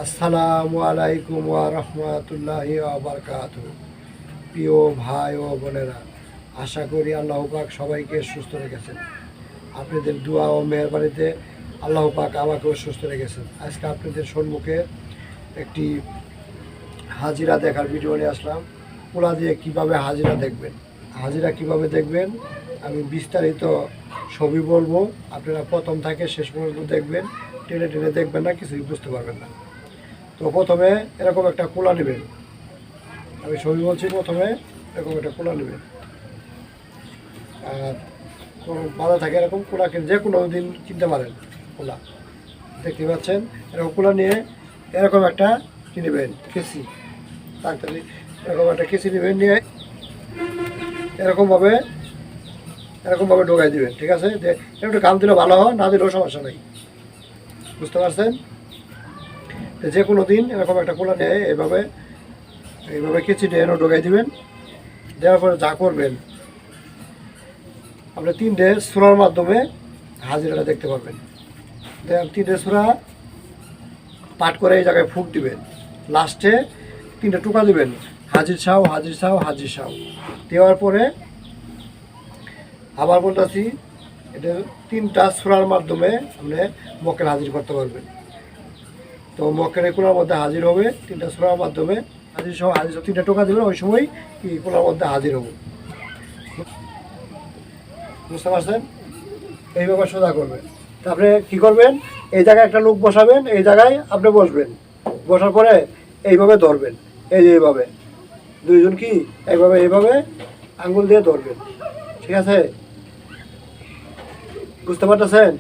আসসালামু আলাইকুম ওয়া রাহমাতুল্লাহি ওয়া বারাকাতুহু। প্রিয় ভাই ও বোনেরা, আশা করি আল্লাহ পাক সবাইকে সুস্থ রেখেছেন। আপনাদের দোয়া ও মেহরবানিতে আল্লাহ পাক আমাকেও সুস্থ রেখেছেন। আজকে আপনাদের সম্মুখে একটি হাজিরা দেখার ভিডিও নিয়ে আসলাম। পোলা দিয়ে কীভাবে হাজিরা দেখবেন, হাজিরা কিভাবে দেখবেন আমি বিস্তারিত ছবি বলবো। আপনারা প্রথম থেকে শেষ পর্যন্ত দেখবেন, টেনে টেনে দেখবেন না, কিছুই বুঝতে পারবেন না। তো প্রথমে এরকম একটা কুলা নেবেন, আমি ছবি বলছি। প্রথমে এরকম একটা কুলা নেবেন, আর বাধা থাকে এরকম কুলা যে কোনো দিন কিনতে পারেন। কুলা দেখতে পাচ্ছেন, এরকম কুলা নিয়ে এরকম একটা কি নেবেন, কেসি। তাড়াতাড়ি এরকম একটা কেসি নেবেন, নিয়ে এরকমভাবে ঢোকাই দিবেন। ঠিক আছে, যে একটু কাম দিলে ভালো হয়, না দিলেও সমস্যা নেই। বুঝতে পারছেন? যে কোনো দিন এরকম একটা কুলা নিয়ে এইভাবে কেচি নিয়ে ঢোকাই দিবেন। দেওয়ার পরে যা করবেন, আপনি 3টে সূরার মাধ্যমে হাজিরাটা দেখতে পারবেন। 3টে সূরা পাঠ করে এই জায়গায় ফুঁক দিবেন। লাস্টে 3টে টুকা দিবেন, হাজির সাও হাজির সাও হাজির সাও। দেওয়ার পরে আবার বলতেছি, এটা 3টা সূরার মাধ্যমে আপনি মক্কেল হাজির করতে পারবেন। তো মক্কেল এই কোলার মধ্যে হাজির হবে 3টা সূরার মাধ্যমে। হাজির সহ 3টে টোকা দেবেন, ওই সময় এই কোলার মধ্যে হাজির হব। বুঝতে পারছেন? এইভাবে সোজা করবেন। তারপরে কি করবেন, এই জায়গায় একটা লোক বসাবেন, এই জায়গায় আপনি বসবেন। বসার পরে এইভাবে ধরবেন, এই যে এইভাবে দুইজন কি এইভাবে আঙ্গুল দিয়ে ধরবেন। ঠিক আছে? বুঝতে পারতেছেন?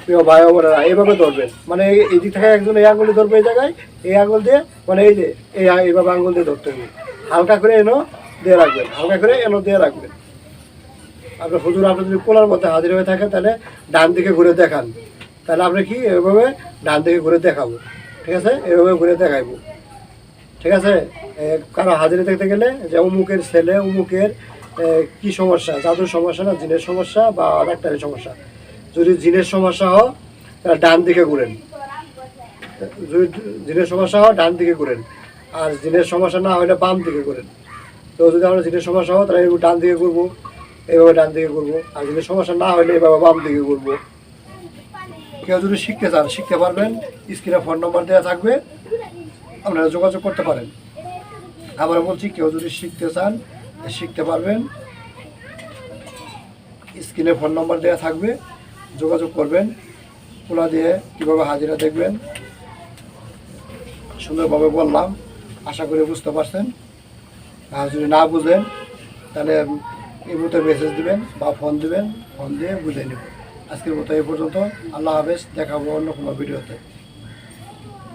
প্রিয় ভাই বোনেরা, এইভাবে ধরবেন, মানে এই দিক থেকে একজন এই আঙুল ধরবে, এই জায়গায় এই আঙুল দিয়ে, মানে এই যে এইভাবে আঙুল দিয়ে ধরতে হবে। হালকা করে এনো দিয়ে রাখবেন, হালকা করে এনো দিয়ে রাখবেন। আপনার হুজুর আপনি যদি কোলার মধ্যে হাজির হয়ে থাকেন, তাহলে ডান দিকে ঘুরে দেখান। তাহলে আপনি কি এভাবে ডান দিকে ঘুরে দেখাবো। ঠিক আছে, এভাবে ঘুরে দেখাইবো। ঠিক আছে? কারো হাজিরা দেখতে গেলে যে অমুকের ছেলে, অমুকের কি সমস্যা, জাদুর সমস্যা না জিনের সমস্যা বা ডাক্তারের সমস্যা। যদি জিনের সমস্যা হয় তাহলে ডান দিকে ঘুরেন, যদি জিনের সমস্যা হয় ডান দিকে ঘুরেন, আর জিনের সমস্যা না হলে বাম দিকে ঘুরেন। তো যদি আমরা জিনের সমস্যা হয় তাহলে ডান দিকে ঘুরবো, এইভাবে ডান দিকে ঘুরবো। আর যদি সমস্যা না হলে এইভাবে বাম দিকে ঘুরবো। কেউ যদি শিখতে চান, শিখতে পারবেন। স্ক্রিনে ফোন নম্বর দেওয়া থাকবে, আপনারা যোগাযোগ করতে পারেন। আবার বলছি, কেউ যদি শিখতে চান শিখতে পারবেন। স্ক্রিনে ফোন নম্বর দেওয়া থাকবে, যোগাযোগ করবেন। কুলা দিয়ে কীভাবে হাজিরা দেখবেন সুন্দরভাবে বললাম, আশা করি বুঝতে পারছেন। আর যদি না বুঝেন তাহলে এই মতো মেসেজ দিবেন বা ফোন দিবেন, ফোন দিয়ে বুঝে নেবেন। আজকের মতো এই পর্যন্ত। আল্লাহ হাফেজ, দেখাবো অন্য কোনো ভিডিওতে।